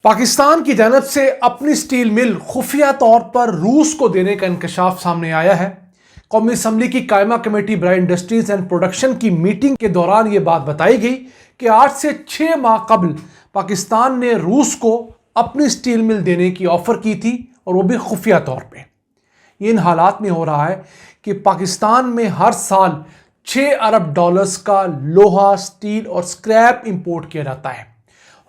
पाकिस्तान की जानब से अपनी स्टील मिल खुफिया तौर पर रूस को देने का इंकशाफ सामने आया है। कौमी असम्बली की कायमा कमेटी बराए इंडस्ट्रीज एंड प्रोडक्शन की मीटिंग के दौरान ये बात बताई गई कि 8 से 6 माह कबल पाकिस्तान ने रूस को अपनी स्टील मिल देने की ऑफर की थी और वो भी खुफिया तौर पर। इन हालात में हो रहा है कि पाकिस्तान में हर साल 6 अरब डॉलर्स का लोहा, स्टील और स्क्रैप इंपोर्ट किया जाता है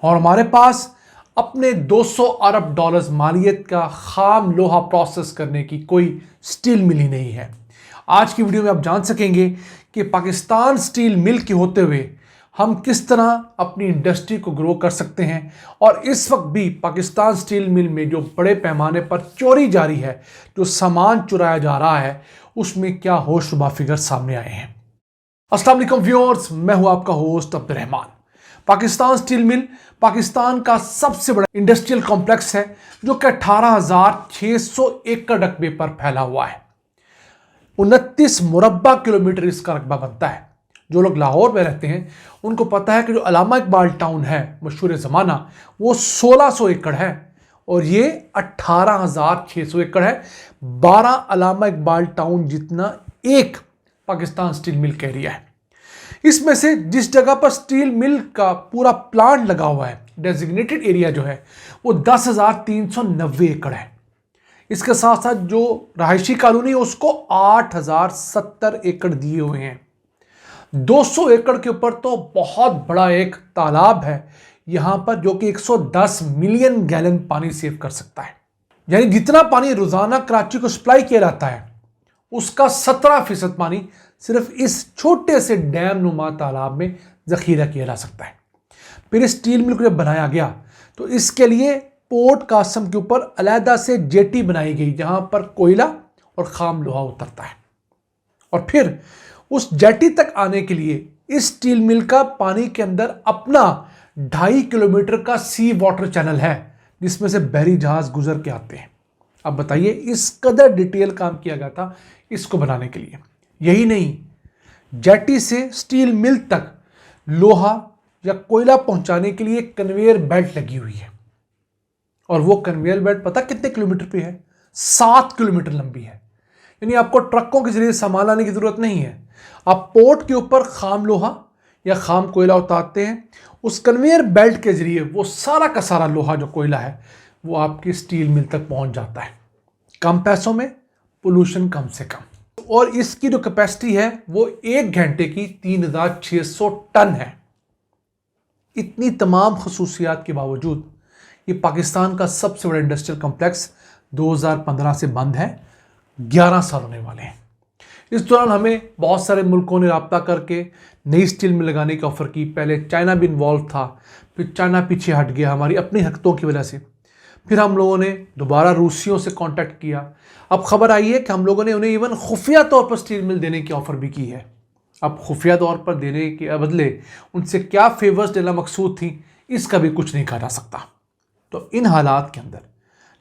और हमारे पास अपने 200 अरब डॉलर्स मालियत का खाम लोहा प्रोसेस करने की कोई स्टील मिल ही नहीं है। आज की वीडियो में आप जान सकेंगे कि पाकिस्तान स्टील मिल के होते हुए हम किस तरह अपनी इंडस्ट्री को ग्रो कर सकते हैं और इस वक्त भी पाकिस्तान स्टील मिल में जो बड़े पैमाने पर चोरी जारी है, जो सामान चुराया जा रहा है, उसमें क्या होशरुबा फिगर सामने आए हैं। अस्सलाम वालेकुम व्यूअर्स, मैं हूं आपका host Abdul Rahman. Pakistan steel mill Pakistan का सबसे बड़ा इंडस्ट्रियल कॉम्प्लेक्स है जो कि 18,600 एकड़ रकबे पर फैला हुआ है। 29 मुरब्बा किलोमीटर इसका रकबा बनता है। जो लोग लाहौर में रहते हैं उनको पता है कि जो अलामा इकबाल टाउन है मशहूर ज़माना, वो 1600 एकड़ है और ये 18,600 एकड़ है। 12 अलामा इकबाल टाउन जितना एक पाकिस्तान स्टील मिल का एरिया है। इसमें से जिस जगह पर स्टील मिल का पूरा प्लांट लगा हुआ है, डेजिग्नेटेड एरिया जो है वो 10,390 एकड़ है। इसके साथ साथ जो रहायशी कॉलोनी है उसको 8,070 एकड़ दिए हुए हैं। 200 एकड़ के ऊपर तो बहुत बड़ा एक तालाब है यहां पर, जो कि 110 मिलियन गैलन पानी सेव कर सकता है। यानी जितना पानी रोजाना कराची को सप्लाई किया जाता है उसका 17% पानी सिर्फ इस छोटे से डैम नुमा तालाब में जखीरा किया जा सकता है। फिर स्टील मिल को जब बनाया गया तो इसके लिए पोर्ट कासम के ऊपर अलहदा से जेटी बनाई गई जहां पर कोयला और खाम लोहा उतरता है और फिर उस जेटी तक आने के लिए इस स्टील मिल का पानी के अंदर अपना 2.5 किलोमीटर का सी वाटर चैनल है जिसमें से बहरी जहाज गुजर के आते हैं। अब बताइए, इस कदर डिटेल काम किया गया था इसको बनाने के लिए। यही नहीं, जेटी से स्टील मिल तक लोहा या कोयला पहुंचाने के लिए कन्वेयर बेल्ट लगी हुई है और वो कन्वेयर बेल्ट पता कितने किलोमीटर पे है? 7 किलोमीटर लंबी है। यानी आपको ट्रकों के जरिए सामान लाने की जरूरत नहीं है। आप पोर्ट के ऊपर खाम लोहा या खाम कोयला उतारते हैं, उस कन्वेयर बेल्ट के जरिए वो सारा का सारा लोहा जो कोयला है वो आपकी स्टील मिल तक पहुंच जाता है, कम पैसों में, पोल्यूशन कम से कम। और इसकी जो कैपेसिटी है वो 1 घंटे की 3,600 टन है। इतनी तमाम खसूसियात के बावजूद ये पाकिस्तान का सबसे बड़ा इंडस्ट्रियल कॉम्प्लेक्स 2015 से बंद है। 11 साल होने वाले हैं। इस दौरान हमें बहुत सारे मुल्कों ने राब्ता करके नई स्टील मिल लगाने की ऑफर की। पहले चाइना भी इन्वॉल्व था, फिर चाइना पीछे हट गया हमारी अपनी हरकतों की वजह से। फिर हम लोगों ने दोबारा रूसियों से कांटेक्ट किया। अब खबर आई है कि हम लोगों ने उन्हें इवन खुफिया तौर पर स्टील मिल देने की ऑफ़र भी की है। अब खुफिया तौर पर देने के बदले उनसे क्या फेवर्स देना मकसूद थी, इसका भी कुछ नहीं कहा जा सकता। तो इन हालात के अंदर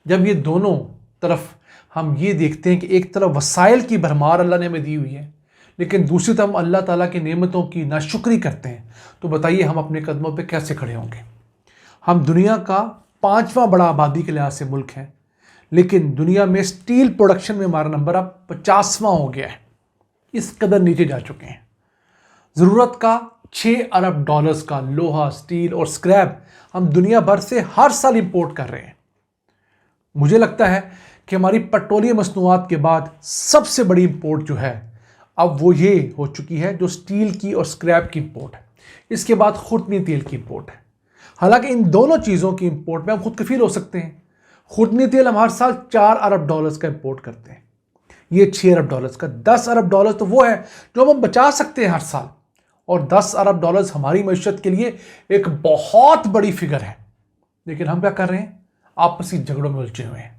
जब ये दोनों तरफ हम ये देखते हैं कि एक तरफ वसाइल की भरमार अल्लाह ने हमें दी हुई है, लेकिन दूसरी तरफ हम अल्लाह ताला की नेमतों की नाशुक्री करते हैं, तो बताइए हम अपने कदमों पर कैसे खड़े होंगे। हम दुनिया का 5वां बड़ा आबादी के लिहाज से मुल्क है, लेकिन दुनिया में स्टील प्रोडक्शन में हमारा नंबर अब 50वां हो गया है। इस कदर नीचे जा चुके हैं। ज़रूरत का 6 अरब डॉलर्स का लोहा, स्टील और स्क्रैप हम दुनिया भर से हर साल इंपोर्ट कर रहे हैं। मुझे लगता है कि हमारी पेट्रोलियम मसनूआत के बाद सबसे बड़ी इंपोर्ट जो है अब वो ये हो चुकी है जो स्टील की और स्क्रैप की इंपोर्ट है। इसके बाद खुर्दनी तेल की इंपोर्ट है। हालांकि इन दोनों चीज़ों की इंपोर्ट में हम खुद कफील हो सकते हैं। खुर्दनी तेल हम हर साल 4 अरब डॉलर्स का इंपोर्ट करते हैं, ये 6 अरब डॉलर्स का। 10 अरब डॉलर्स तो वो है जो हम बचा सकते हैं हर साल, और 10 अरब डॉलर्स हमारी मईशत के लिए एक बहुत बड़ी फिगर है। लेकिन हम क्या कर रहे हैं? आपसी झगड़ों में उलझे हुए हैं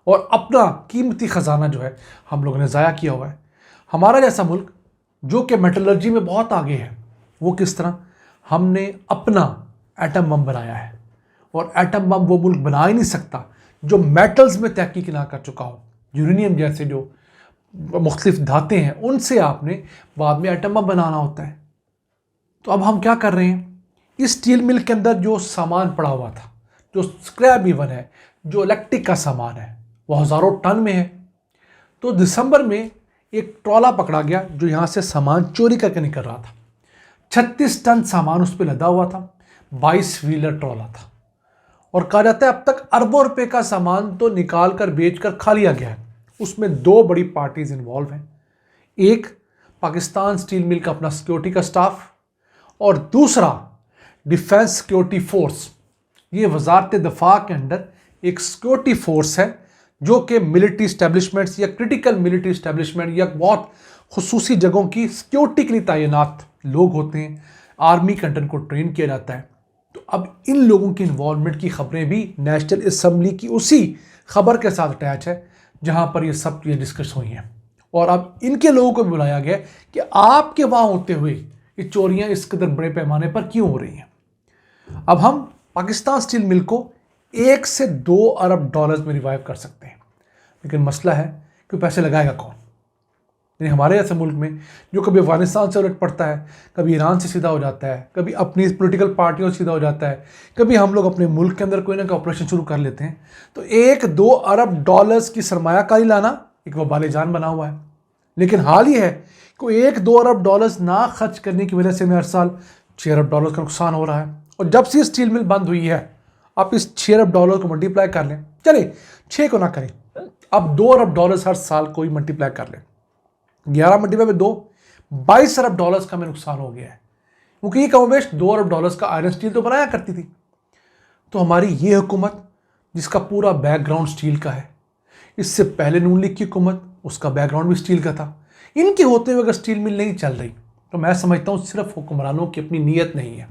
और अपना कीमती ख़जाना जो है हम लोगों ने ज़ाया किया हुआ है। हमारा जैसा मुल्क जो कि मेटलर्जी में बहुत आगे है, वो किस तरह? हमने अपना एटम बम बनाया है और एटम बम वो मुल्क बना ही नहीं सकता जो मेटल्स में तहकीक ना कर चुका हो। यूरेनियम जैसे जो मुख्तलिफ धातें हैं उनसे आपने बाद में एटम बम बनाना होता है। तो अब हम क्या कर रहे हैं? इस स्टील मिल के अंदर जो सामान पड़ा हुआ था, जो स्क्रैप ईवन है, जो इलेक्ट्रिक का सामान है, वो हज़ारों टन में है। तो दिसंबर में एक ट्रॉला पकड़ा गया जो यहाँ से सामान चोरी करके निकल रहा था। 36 टन सामान उस पर लदा हुआ था, 22 व्हीलर ट्रॉला था। और कहा जाता है अब तक अरबों रुपए का सामान तो निकाल कर बेच कर खा लिया गया है। उसमें 2 बड़ी पार्टीज इन्वॉल्व हैं, एक पाकिस्तान स्टील मिल का अपना सिक्योरिटी का स्टाफ और दूसरा डिफेंस सिक्योरिटी फोर्स। ये वजारत दफा के अंदर एक सिक्योरिटी फोर्स है जो कि मिलिट्री इस्टेब्लिशमेंट्स या क्रिटिकल मिलिट्री इस्टेब्लिशमेंट या बहुत खुसूसी जगहों की सिक्योरिटी के लिए तैनात लोग होते हैं। आर्मी के अंडर को ट्रेन किया जाता है। तो अब इन लोगों की इन्वॉल्वमेंट की खबरें भी नेशनल असम्बली की उसी खबर के साथ अटैच है जहां पर ये सब चीज़ें डिस्कस हुई हैं। और अब इनके लोगों को बुलाया गया कि आपके वहाँ होते हुए ये चोरियां इस कदर बड़े पैमाने पर क्यों हो रही हैं। अब हम पाकिस्तान स्टील मिल को 1 से 2 अरब डॉलर्स में रिवाइव कर सकते हैं, लेकिन मसला है कि पैसे लगाएगा कौन। यानी हमारे ऐसे मुल्क में जो कभी अफगानिस्तान से उलट पड़ता है, कभी ईरान से सीधा हो जाता है, कभी अपनी पॉलिटिकल पार्टियों से सीधा हो जाता है, कभी हम लोग अपने मुल्क के अंदर कोई ना कोई ऑपरेशन शुरू कर लेते हैं, तो 1-2 अरब डॉलर्स की सरमायाकारी लाना एक वबाले जान बना हुआ है। लेकिन हाल ही है कि 1-2 अरब डॉलर्स ना खर्च करने की वजह से हर साल 6 अरब डॉलर का नुकसान हो रहा है। और जब से स्टील मिल बंद हुई है, आप इस 6 अरब डॉलर को मल्टीप्लाई कर लें, चले 6 को ना करें, अब 2 अरब डॉलर्स हर साल कोई मल्टीप्लाई कर लें, 11 मल्टीप्लाई में 2, 22 अरब डॉलर्स का हमें नुकसान हो गया है। क्योंकि ये कमोबेश 2 अरब डॉलर्स का आयरन स्टील तो बनाया करती थी। तो हमारी ये हुकूमत जिसका पूरा बैकग्राउंड स्टील का है, इससे पहले नून लीग की हुकूमत, उसका बैकग्राउंड भी स्टील का था। इनके होते हुए अगर स्टील मिल नहीं चल रही तो मैं समझता हूँ सिर्फ हुक्मरानों की अपनी नीयत नहीं है।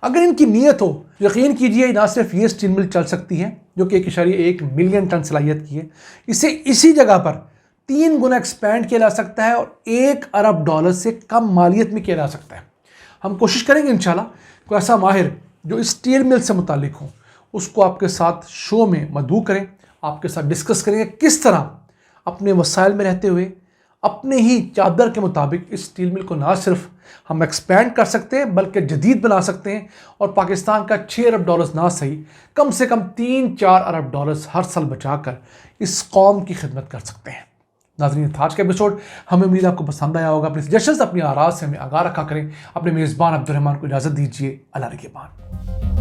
अगर इनकी नीयत हो, यकीन कीजिए ना सिर्फ ये स्टील मिल चल सकती है जो कि 1.1 मिलियन टन सलाहियत की है, इसे इसी जगह पर 3 गुना एक्सपैंड किया जा सकता है और 1 अरब डॉलर से कम मालियत में किया जा सकता है। हम कोशिश करेंगे इंशाल्लाह कोई ऐसा माहिर जो स्टील मिल से मुतालिक हो उसको आपके साथ शो में मदऊ करें, आपके साथ डिस्कस करेंगे किस तरह अपने वसाइल में रहते हुए अपने ही चादर के मुताबिक इस स्टील मिल को ना सिर्फ हम एक्सपैंड कर सकते हैं बल्कि जदीद बना सकते हैं और पाकिस्तान का 6 अरब डॉलर्स ना सही कम से कम 3-4 अरब डॉलर्स हर साल बचाकर इस कौम की खिदमत कर सकते हैं। नाज़रीन, आज का एपिसोड हमें उम्मीद आपको पसंद आया होगा। अपने सजेशंस अपनी आराज़ से हमें आगाह रखा करें। अपने मेज़बान अब्दुल रहमान को इजाज़त दीजिए। अल्लाह के बाद।